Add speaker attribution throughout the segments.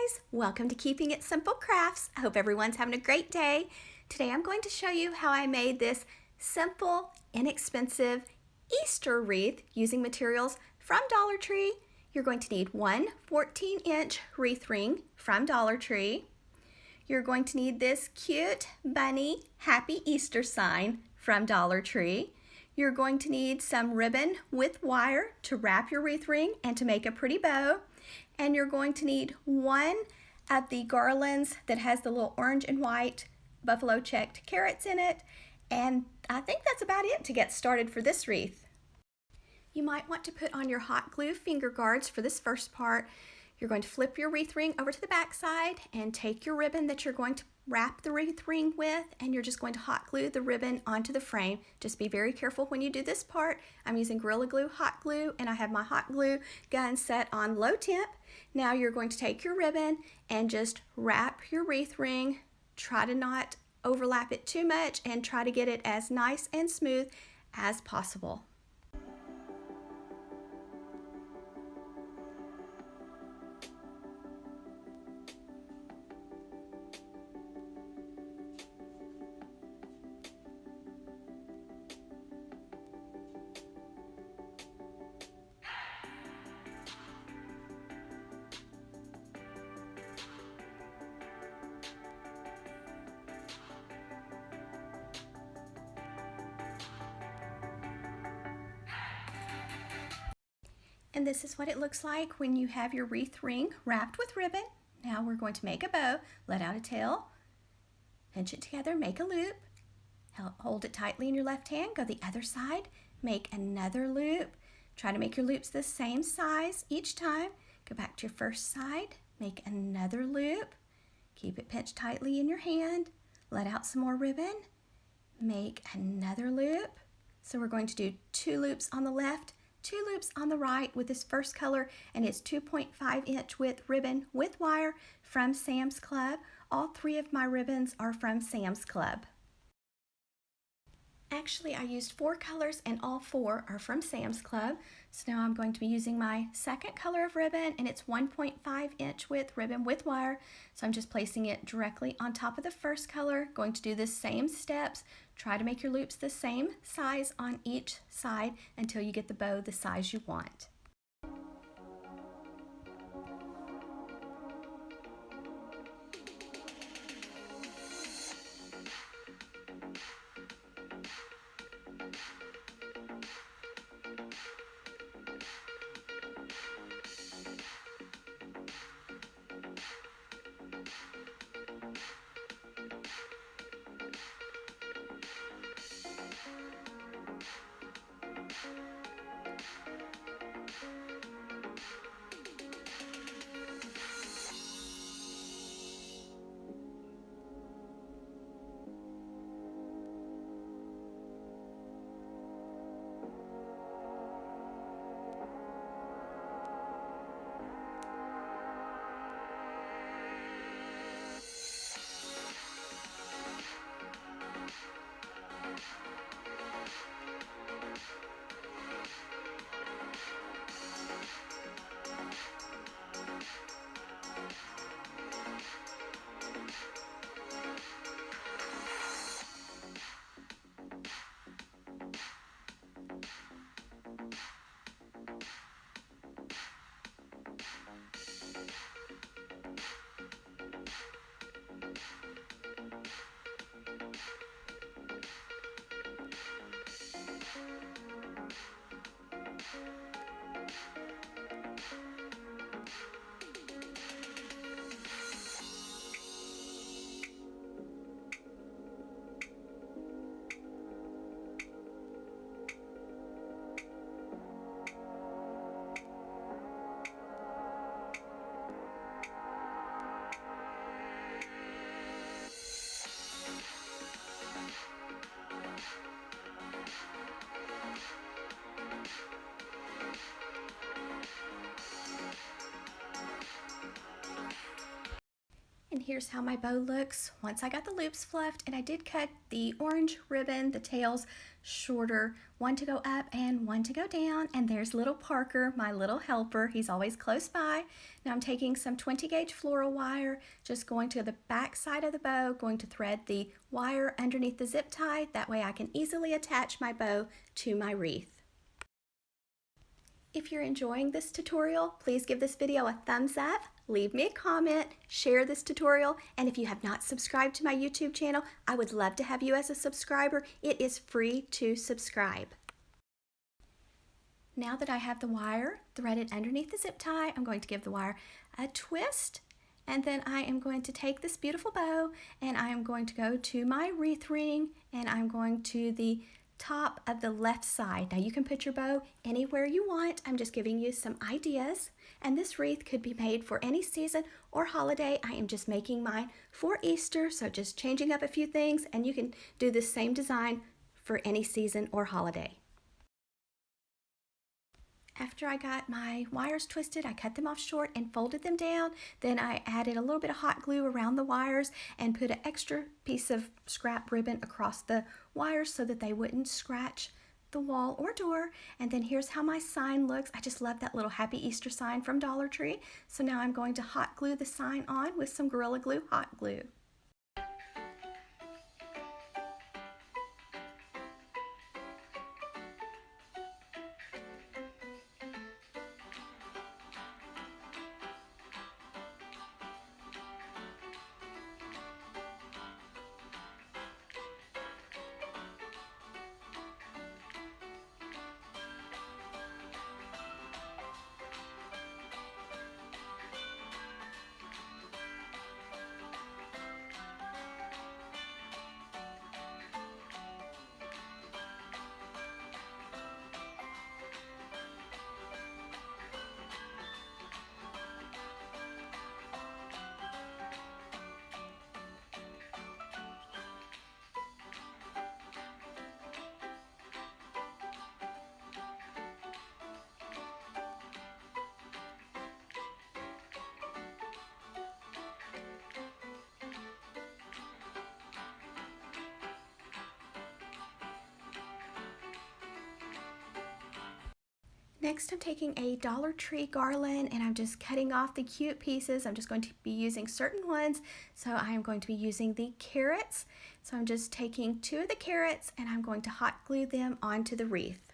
Speaker 1: guys, welcome to Keeping It Simple Crafts. I hope everyone's having a great day. Today I'm going to show you how I made this simple, inexpensive Easter wreath using materials from Dollar Tree. You're going to need one 14-inch wreath ring from Dollar Tree. You're going to need this cute bunny Happy Easter sign from Dollar Tree. You're going to need some ribbon with wire to wrap your wreath ring and to make a pretty bow. And you're going to need one of the garlands that has the little orange and white buffalo checked carrots in it. And I think that's about it to get started for this wreath. You might want to put on your hot glue finger guards for this first part. You're going to flip your wreath ring over to the back side and take your ribbon that you're going to wrap the wreath ring with, and you're just going to hot glue the ribbon onto the frame. Just be very careful when you do this part. I'm using Gorilla Glue hot glue, and I have my hot glue gun set on low temp. Now you're going to take your ribbon and just wrap your wreath ring. Try to not overlap it too much and try to get it as nice and smooth as possible. And this is what it looks like when you have your wreath ring wrapped with ribbon. Now we're going to make a bow, let out a tail, pinch it together, make a loop, hold it tightly in your left hand, go the other side, make another loop. Try to make your loops the same size each time. Go back to your first side, make another loop, keep it pinched tightly in your hand, let out some more ribbon, make another loop. So we're going to do 2 loops on the left, 2 loops on the right with this first color, and it's 2.5-inch width ribbon with wire from Sam's Club. All 3 of my ribbons are from Sam's Club. Actually, I used 4 colors and all 4 are from Sam's Club. So now I'm going to be using my second color of ribbon, and it's 1.5-inch width ribbon with wire. So I'm just placing it directly on top of the first color, going to do the same steps. Try to make your loops the same size on each side until you get the bow the size you want. And here's how my bow looks once I got the loops fluffed, and I did cut the orange ribbon, the tails shorter, one to go up and one to go down. And there's little Parker, my little helper. He's always close by. Now I'm taking some 20 gauge floral wire, just going to the back side of the bow, going to thread the wire underneath the zip tie. That way I can easily attach my bow to my wreath. If you're enjoying this tutorial, please give this video a thumbs up, leave me a comment, share this tutorial, and if you have not subscribed to my YouTube channel, I would love to have you as a subscriber. It is free to subscribe. Now that I have the wire threaded underneath the zip tie, I'm going to give the wire a twist, and then I am going to take this beautiful bow and I am going to go to my wreath ring, and I'm going to the top of the left side. Now you can put your bow anywhere you want. I'm just giving you some ideas, and this wreath could be made for any season or holiday. I am just making mine for Easter, so just changing up a few things, and you can do the same design for any season or holiday. After I got my wires twisted, I cut them off short and folded them down. Then I added a little bit of hot glue around the wires and put an extra piece of scrap ribbon across the wires so that they wouldn't scratch the wall or door. And then here's how my sign looks. I just love that little Happy Easter sign from Dollar Tree. So now I'm going to hot glue the sign on with some Gorilla Glue hot glue. Next, I'm taking a Dollar Tree garland and I'm just cutting off the cute pieces. I'm just going to be using certain ones. So I am going to be using the carrots. So I'm just taking 2 of the carrots and I'm going to hot glue them onto the wreath.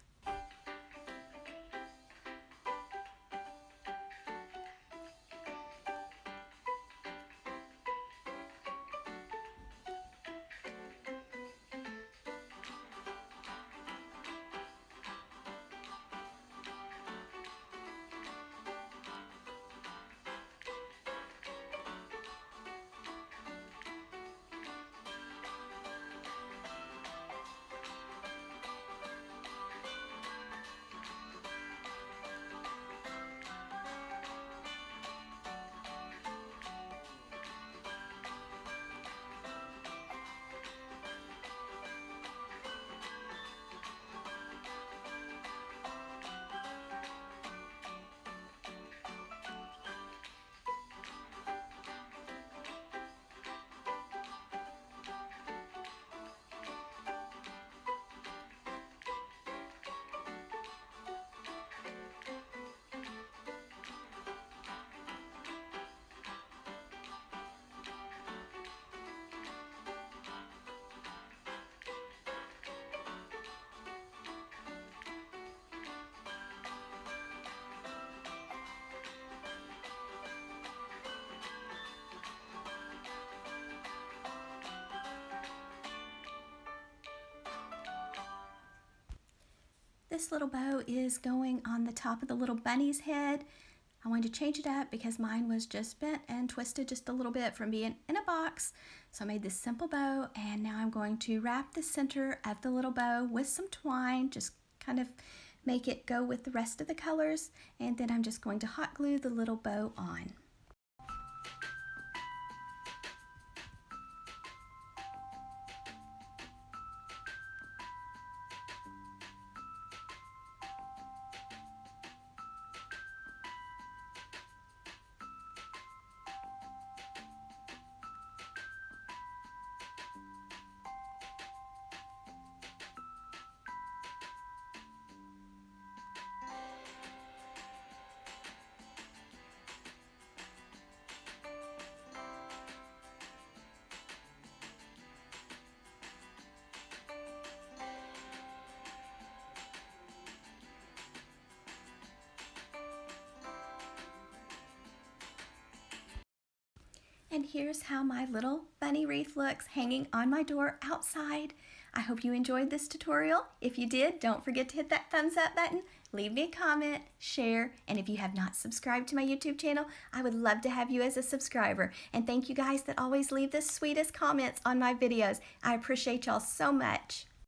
Speaker 1: This little bow is going on the top of the little bunny's head. I wanted to change it up because mine was just bent and twisted just a little bit from being in a box. So I made this simple bow, and now I'm going to wrap the center of the little bow with some twine, just kind of make it go with the rest of the colors, and then I'm just going to hot glue the little bow on. And here's how my little bunny wreath looks hanging on my door outside. I hope you enjoyed this tutorial. If you did, don't forget to hit that thumbs up button, leave me a comment, share, and if you have not subscribed to my YouTube channel, I would love to have you as a subscriber. And thank you guys that always leave the sweetest comments on my videos. I appreciate y'all so much.